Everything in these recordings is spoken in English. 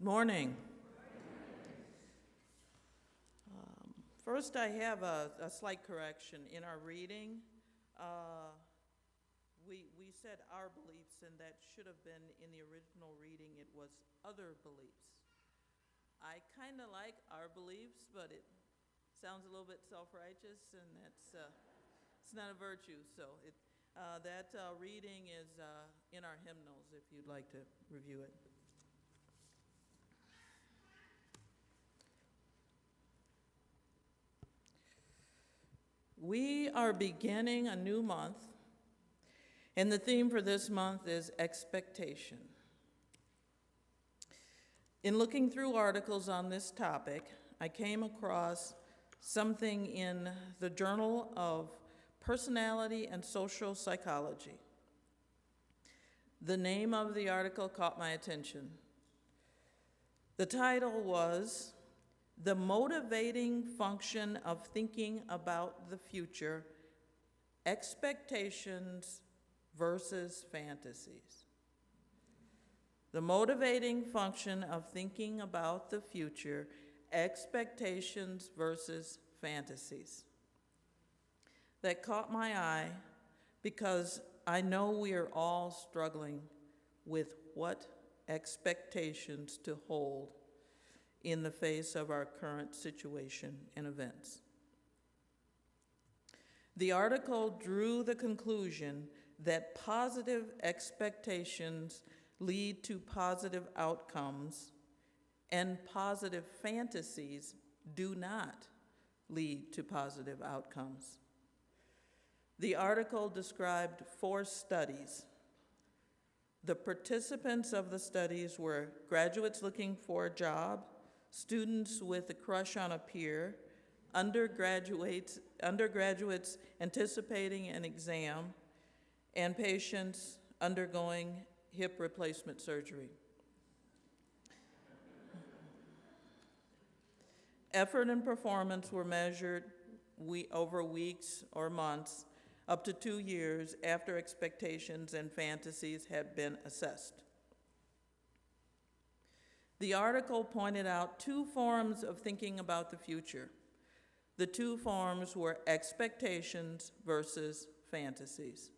Morning. First, I have a slight correction. In our reading, we said our beliefs, and that should have been in the original reading, it was other beliefs. I kind of like our beliefs, but it sounds a little bit self-righteous, and it's not a virtue. So that reading is in our hymnals if you'd like to review it. We are beginning a new month, and the theme for this month is expectation. In looking through articles on this topic, I came across something in the Journal of Personality and Social Psychology. The name of the article caught my attention. The title was "The Motivating Function of Thinking About the Future, Expectations versus Fantasies." The motivating function of thinking about the future, expectations versus fantasies. That caught my eye because I know we are all struggling with what expectations to hold in the face of our current situation and events. The article drew the conclusion that positive expectations lead to positive outcomes, and positive fantasies do not lead to positive outcomes. The article described 4 studies. The participants of the studies were graduates looking for a job, students with a crush on a peer, undergraduates anticipating an exam, and patients undergoing hip replacement surgery. Effort and performance were measured over weeks or months, up to 2 years after expectations and fantasies had been assessed. The article pointed out 2 forms of thinking about the future. The 2 forms were expectations versus fantasies.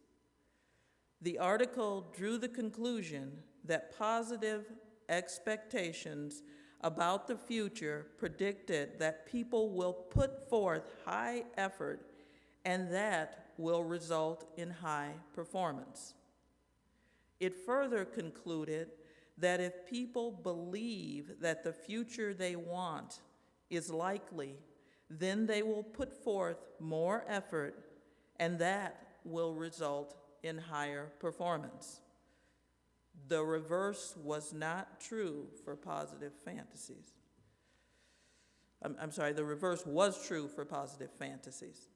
The article drew the conclusion that positive expectations about the future predicted that people will put forth high effort, and that will result in high performance. It further concluded that if people believe that the future they want is likely, then they will put forth more effort, and that will result in higher performance. The reverse was not true for positive fantasies. The reverse was true for positive fantasies.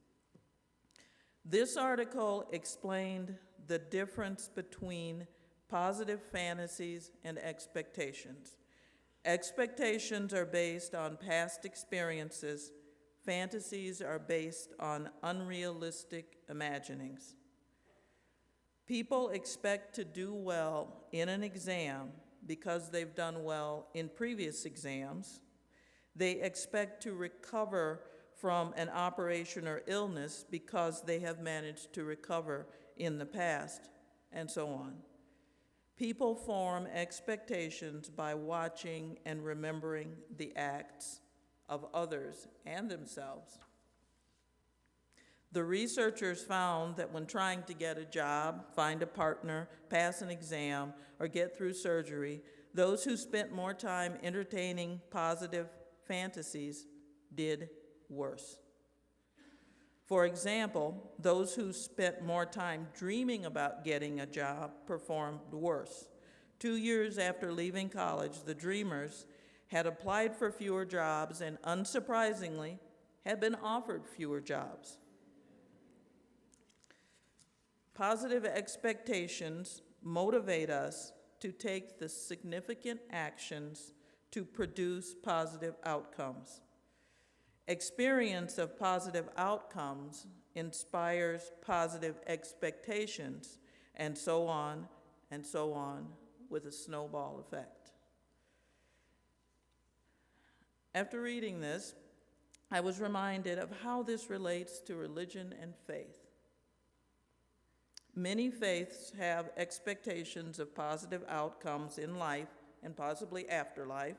This article explained the difference between positive fantasies and expectations. Expectations are based on past experiences. Fantasies are based on unrealistic imaginings. People expect to do well in an exam because they've done well in previous exams. They expect to recover from an operation or illness because they have managed to recover in the past, and so on. People form expectations by watching and remembering the acts of others and themselves. The researchers found that when trying to get a job, find a partner, pass an exam, or get through surgery, those who spent more time entertaining positive fantasies did worse. For example, those who spent more time dreaming about getting a job performed worse. 2 years after leaving college, the dreamers had applied for fewer jobs and, unsurprisingly, had been offered fewer jobs. Positive expectations motivate us to take the significant actions to produce positive outcomes. Experience of positive outcomes inspires positive expectations, and so on with a snowball effect. After reading this, I was reminded of how this relates to religion and faith. Many faiths have expectations of positive outcomes in life and possibly afterlife.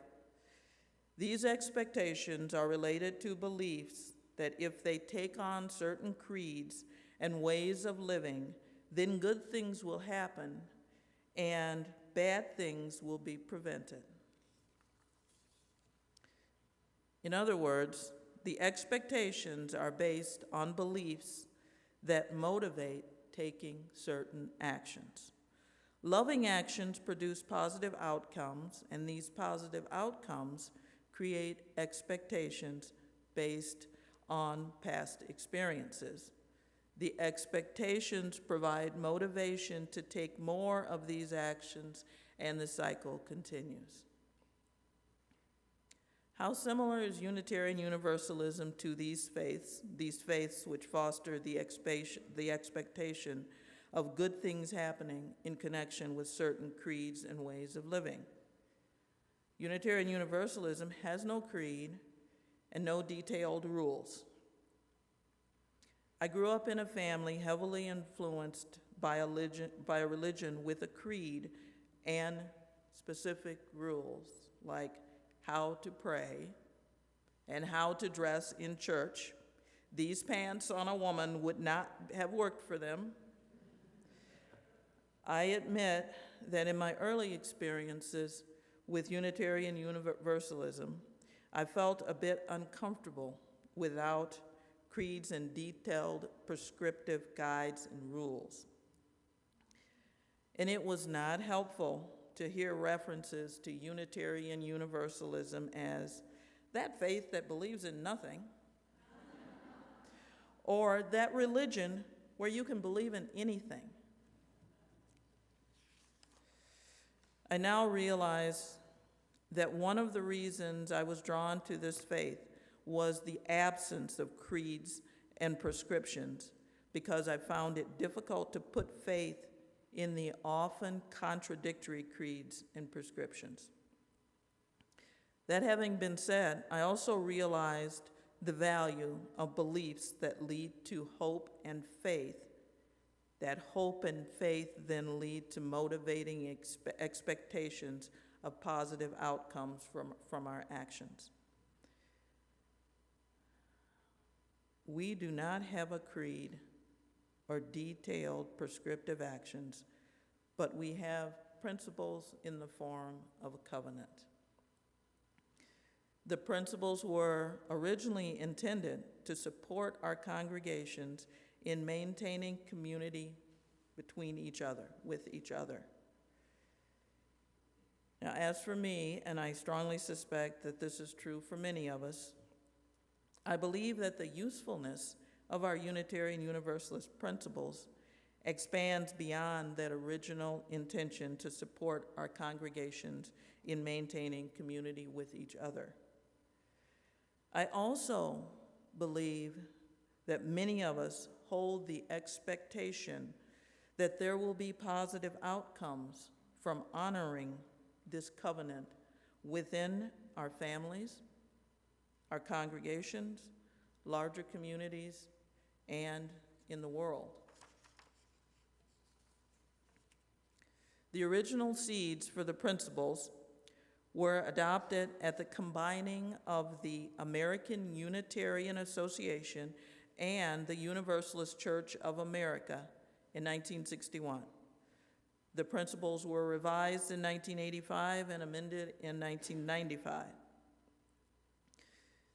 These expectations are related to beliefs that if they take on certain creeds and ways of living, then good things will happen and bad things will be prevented. In other words, the expectations are based on beliefs that motivate taking certain actions. Loving actions produce positive outcomes, and these positive outcomes create expectations based on past experiences. The expectations provide motivation to take more of these actions, and the cycle continues. How similar is Unitarian Universalism to these faiths which foster the expectation of good things happening in connection with certain creeds and ways of living? Unitarian Universalism has no creed and no detailed rules. I grew up in a family heavily influenced by a religion with a creed and specific rules, like how to pray and how to dress in church. These pants on a woman would not have worked for them. I admit that in my early experiences with Unitarian Universalism, I felt a bit uncomfortable without creeds and detailed prescriptive guides and rules. And it was not helpful to hear references to Unitarian Universalism as that faith that believes in nothing, or that religion where you can believe in anything. I now realize that one of the reasons I was drawn to this faith was the absence of creeds and prescriptions, because I found it difficult to put faith in the often contradictory creeds and prescriptions. That having been said, I also realized the value of beliefs that lead to hope and faith. That hope and faith then lead to motivating expectations of positive outcomes from our actions. We do not have a creed or detailed prescriptive actions, but we have principles in the form of a covenant. The principles were originally intended to support our congregations in maintaining community between each other, with each other. Now, as for me, and I strongly suspect that this is true for many of us, I believe that the usefulness of our Unitarian Universalist principles expands beyond that original intention to support our congregations in maintaining community with each other. I also believe that many of us hold the expectation that there will be positive outcomes from honoring this covenant within our families, our congregations, larger communities, and in the world. The original seeds for the principles were adopted at the combining of the American Unitarian Association and the Universalist Church of America in 1961. The principles were revised in 1985 and amended in 1995.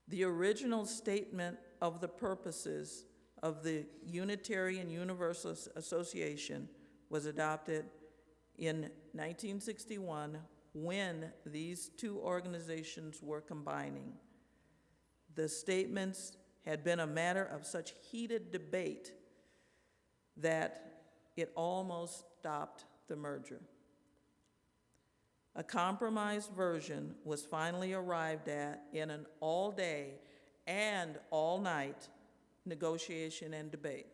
The original statement of the purposes of the Unitarian Universalist Association was adopted in 1961 when these two organizations were combining. The statements had been a matter of such heated debate that it almost stopped the merger. A compromised version was finally arrived at in an all-day and all-night negotiation and debate.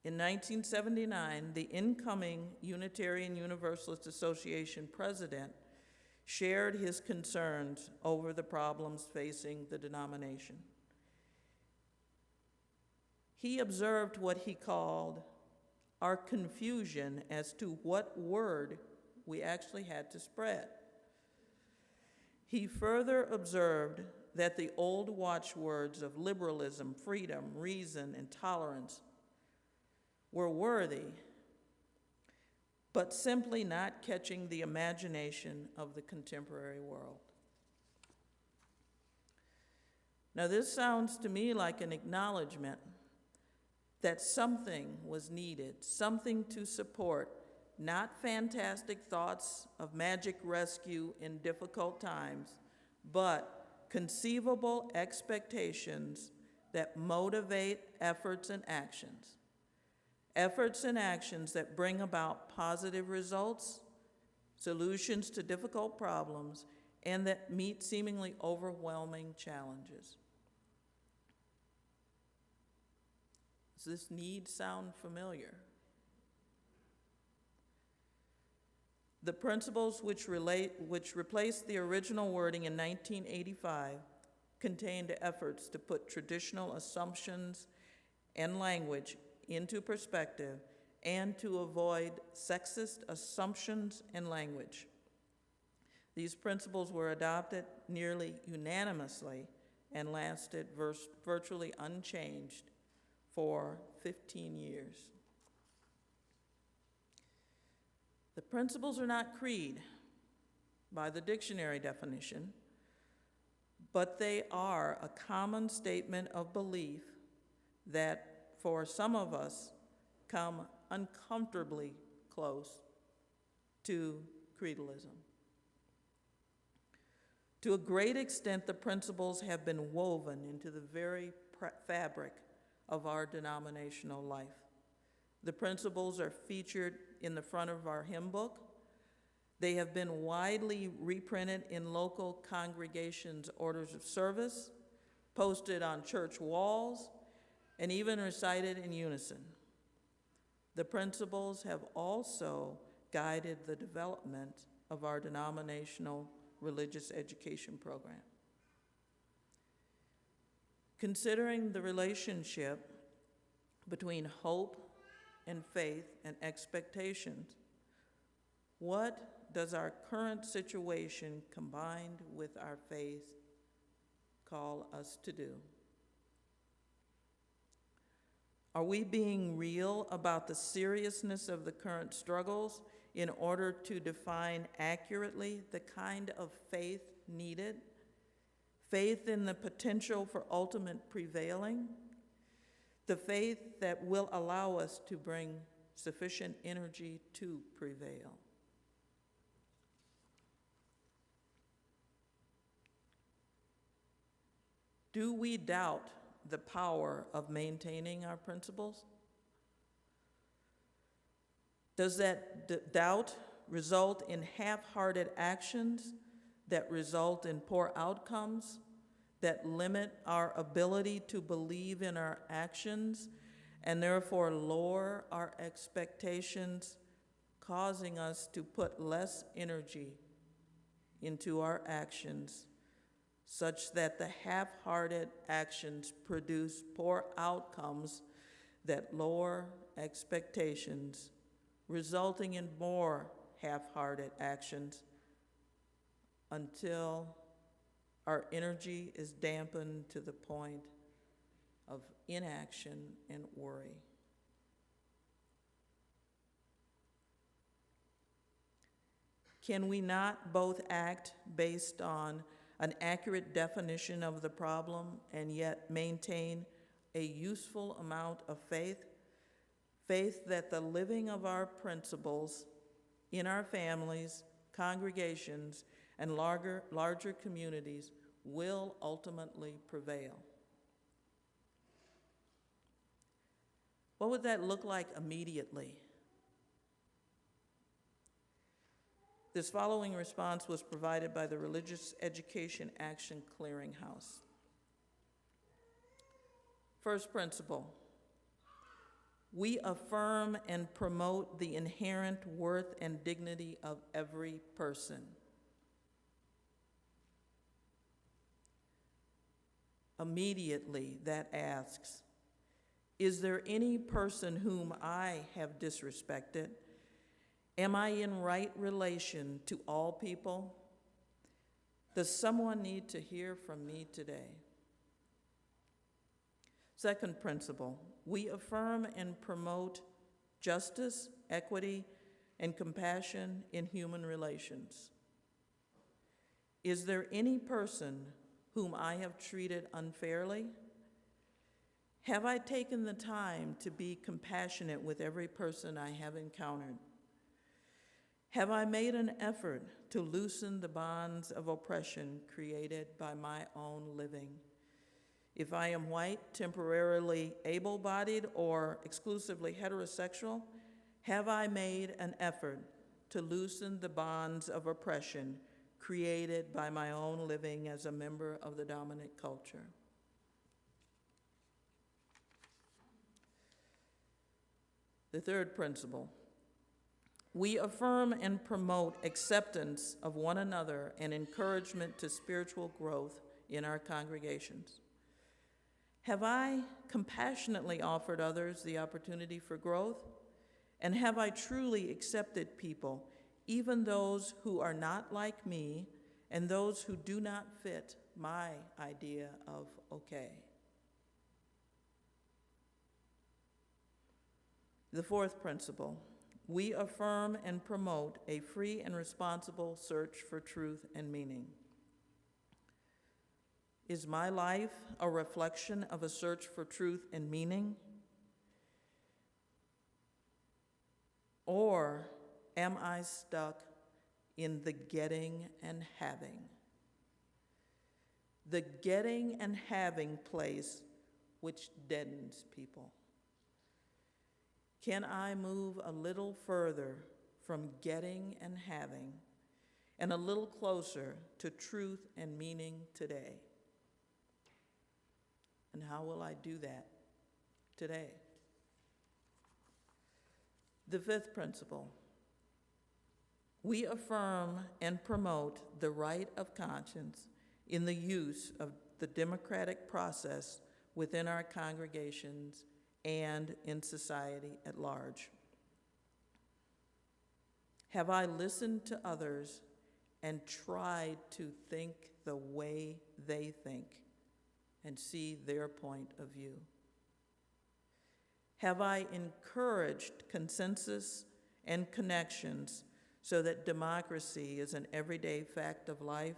In 1979, the incoming Unitarian Universalist Association president shared his concerns over the problems facing the denomination. He observed what he called our confusion as to what word we actually had to spread. He further observed that the old watchwords of liberalism, freedom, reason, and tolerance were worthy, but simply not catching the imagination of the contemporary world. Now, this sounds to me like an acknowledgement that something was needed, something to support, not fantastic thoughts of magic rescue in difficult times, but conceivable expectations that motivate efforts and actions. Efforts and actions that bring about positive results, solutions to difficult problems, and that meet seemingly overwhelming challenges. Does this need sound familiar? The principles which replaced the original wording in 1985 contained efforts to put traditional assumptions and language into perspective and to avoid sexist assumptions and language. These principles were adopted nearly unanimously and lasted virtually unchanged for 15 years. The principles are not creed by the dictionary definition, but they are a common statement of belief that for some of us come uncomfortably close to creedalism. To a great extent, the principles have been woven into the very fabric of our denominational life. The principles are featured in the front of our hymn book. They have been widely reprinted in local congregations' orders of service, posted on church walls, and even recited in unison. The principles have also guided the development of our denominational religious education program. Considering the relationship between hope and faith and expectations, what does our current situation combined with our faith call us to do? Are we being real about the seriousness of the current struggles in order to define accurately the kind of faith needed? Faith in the potential for ultimate prevailing? The faith that will allow us to bring sufficient energy to prevail. Do we doubt the power of maintaining our principles? Does that doubt result in half-hearted actions that result in poor outcomes, that limit our ability to believe in our actions, and therefore lower our expectations, causing us to put less energy into our actions, such that the half-hearted actions produce poor outcomes that lower expectations, resulting in more half-hearted actions until our energy is dampened to the point of inaction and worry. Can we not both act based on an accurate definition of the problem and yet maintain a useful amount of faith? Faith that the living of our principles in our families, congregations, and larger communities will ultimately prevail. What would that look like immediately? This following response was provided by the Religious Education Action Clearinghouse. First principle: we affirm and promote the inherent worth and dignity of every person. immediately that asks, is there any person whom I have disrespected? Am I in right relation to all people? Does someone need to hear from me today? Second principle, we affirm and promote justice, equity, and compassion in human relations. Is there any person whom I have treated unfairly? Have I taken the time to be compassionate with every person I have encountered? Have I made an effort to loosen the bonds of oppression created by my own living? If I am white, temporarily able-bodied, or exclusively heterosexual, have I made an effort to loosen the bonds of oppression created by my own living as a member of the dominant culture? The third principle, we affirm and promote acceptance of one another and encouragement to spiritual growth in our congregations. Have I compassionately offered others the opportunity for growth? And have I truly accepted people, even those who are not like me and those who do not fit my idea of okay? The fourth principle, we affirm and promote a free and responsible search for truth and meaning. Is my life a reflection of a search for truth and meaning? Or am I stuck in the getting and having? The getting and having place which deadens people. Can I move a little further from getting and having and a little closer to truth and meaning today? And how will I do that today? The fifth principle, we affirm and promote the right of conscience in the use of the democratic process within our congregations and in society at large. Have I listened to others and tried to think the way they think and see their point of view? Have I encouraged consensus and connections so that democracy is an everyday fact of life,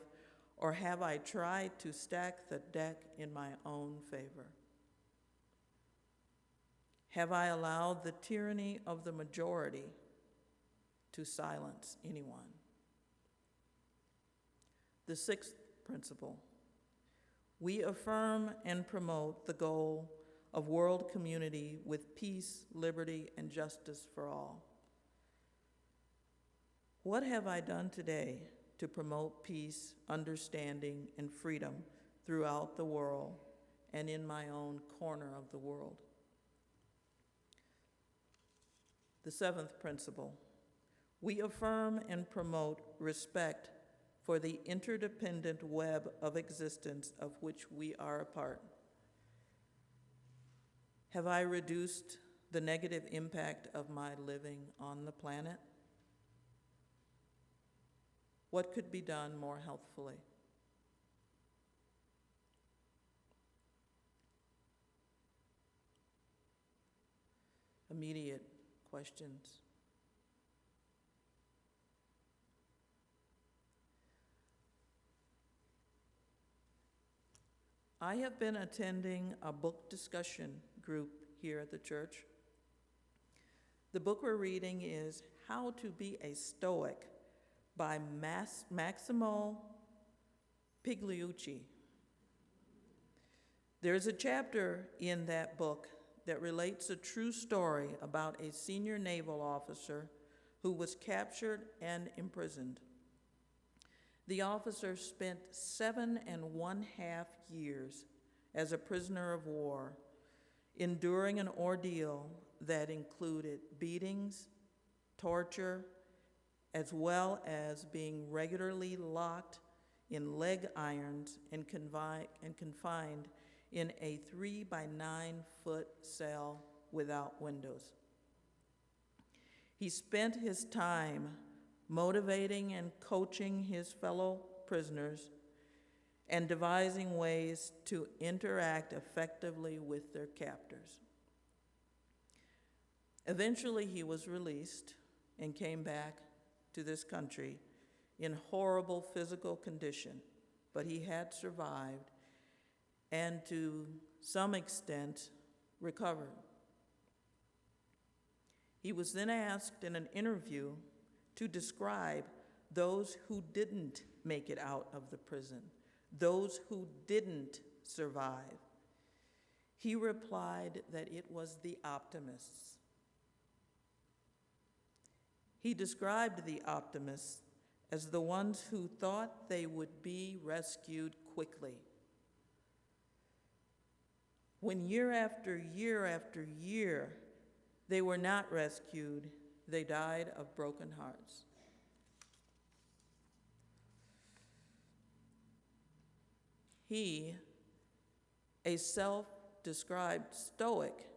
or have I tried to stack the deck in my own favor? Have I allowed the tyranny of the majority to silence anyone? The sixth principle, we affirm and promote the goal of world community with peace, liberty, and justice for all. What have I done today to promote peace, understanding, and freedom throughout the world and in my own corner of the world? The seventh principle, we affirm and promote respect for the interdependent web of existence of which we are a part. Have I reduced the negative impact of my living on the planet? What could be done more healthfully? Immediate questions. I have been attending a book discussion group here at the church. The book we're reading is How to Be a Stoic by Massimo Pigliucci. There's a chapter in that book that relates a true story about a senior naval officer who was captured and imprisoned. The officer spent 7.5 years as a prisoner of war, enduring an ordeal that included beatings, torture, as well as being regularly locked in leg irons and confined in a 3-by-9-foot cell without windows. He spent his time motivating and coaching his fellow prisoners and devising ways to interact effectively with their captors. Eventually, he was released and came back to this country in horrible physical condition, but he had survived and to some extent recovered. He was then asked in an interview to describe those who didn't make it out of the prison, those who didn't survive. He replied that it was the optimists. He described the optimists as the ones who thought they would be rescued quickly. When year after year after year they were not rescued, they died of broken hearts. He, a self-described Stoic,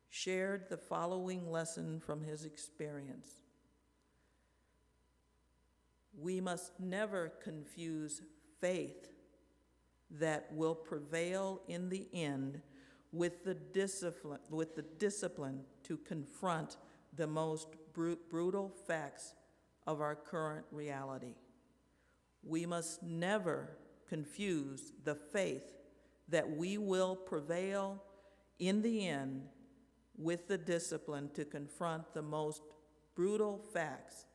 shared the following lesson from his experience. We must never confuse faith that will prevail in the end with the discipline to confront the most brutal facts of our current reality. We must never confuse the faith that we will prevail in the end with the discipline to confront the most brutal facts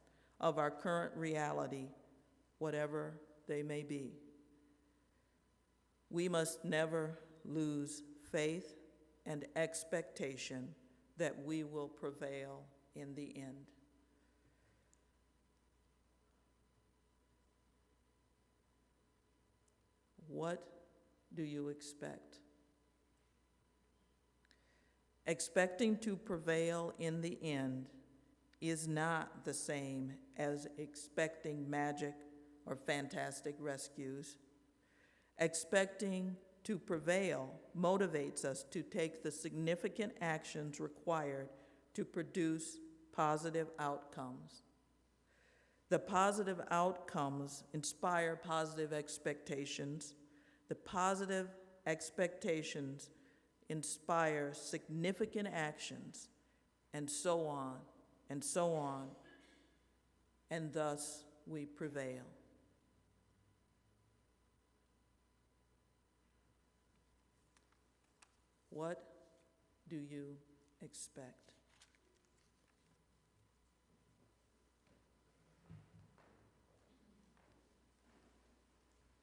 of our current reality, whatever they may be. We must never lose faith and expectation that we will prevail in the end. What do you expect? Expecting to prevail in the end is not the same as expecting magic or fantastic rescues. Expecting to prevail motivates us to take the significant actions required to produce positive outcomes. The positive outcomes inspire positive expectations. The positive expectations inspire significant actions, and so on, and so on, and thus we prevail. What do you expect?